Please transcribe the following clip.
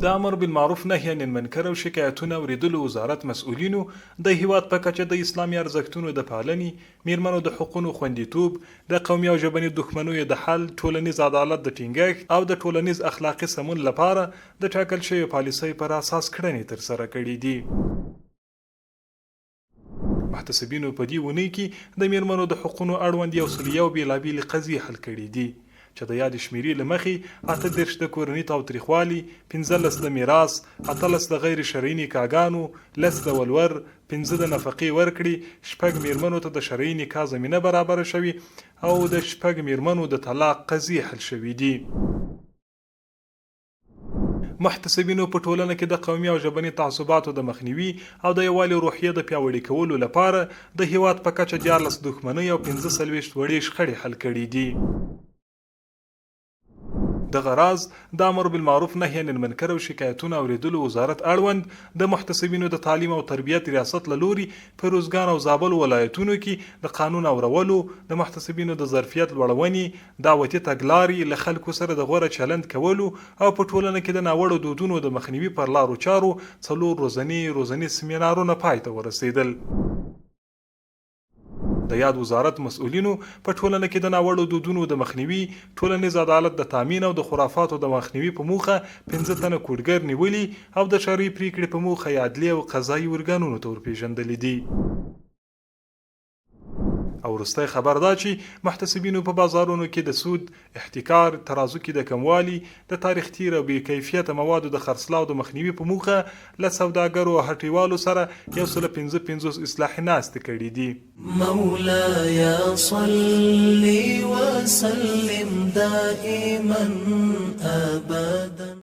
د امر بالمعروف نهي عن المنکر او شکایتونه اوریدلو وزارت مسؤلینو د هیواد په کچه د اسلامي ارزښتونو د پالنې، میرمنو د حقوقو خوندیتوب، د قومي او ژبني دښمنیو د حل، ټولنیز عدالت د ټینګښت او د ټولنیز اخلاقي سمون لپاره د ټاکل شوی پالیسۍ پر اساس کړنې ترسره کړي دي. محتسبینو په دې اونۍ کې د میرمنو د حقوقو اړوند 101 بېلابېلې قضیې حل کړي دي چې د یاد شمیرې له مخې 38 د کورني تاوتریخوالي، 15 د میراث، 18 د غیر شرعي نکاحګانو، 10 د ولور، 15 د نفقې ورکړې، 6 میرمنو ته د شرعي نکاح زمینه برابره شوي او د 6 میرمنو د طلاق قضیې حل شوي دي. محتسبینو په ټولنه کې د قومي او ژبني تعصباتو د مخنیوي او د یووالي روحیه د پیاوړي کولو لپاره د هیواد په کچه 14 دښمنۍ او 15 وړې شخړې حل کړي دي. د غراز د امر بالمعروف نهي عن المنکر او شکایتونه اوریدلو وزارت اړوند د محتسبینو د تعلیم او تربیت ریاست له لوري په روزګان او زابل ولایتونو کې د قانون اورولو، د محتسبینو د ظرفیت لوړونې، دعوتي تګلارې له خلکو سره د غوره چلند کولو او په ټولنه کې د ناوړو دودونو د مخنیوي پر لارو چارو 4 روزني سیمینارونه پای ته ورسېدل. د یاد وزارت مسؤلینو په ټولنه کې د ناوړو دودونو د مخنیوي، ټولنیز عدالت د تامین او د خرافاتو د مخنیوي په موخه 15 تنه کوډګر نیولي او د شرعي پریکړې په موخه یې عدلي او قضایي ارګانونو ته ورپېژندلي دي. او وروستی خبر دا چې محتسبینو په بازارونو کې د سود، احتکار، ترازو کې د کموالي، د تاریخ تیر او بې کیفیته موادو د خرڅلاو د مخنیوي په موخه له سوداګرو او هټیوالو سره 155 اصلاحي ناستې کړي دي. مولاي صل وسلم دائما ابدا.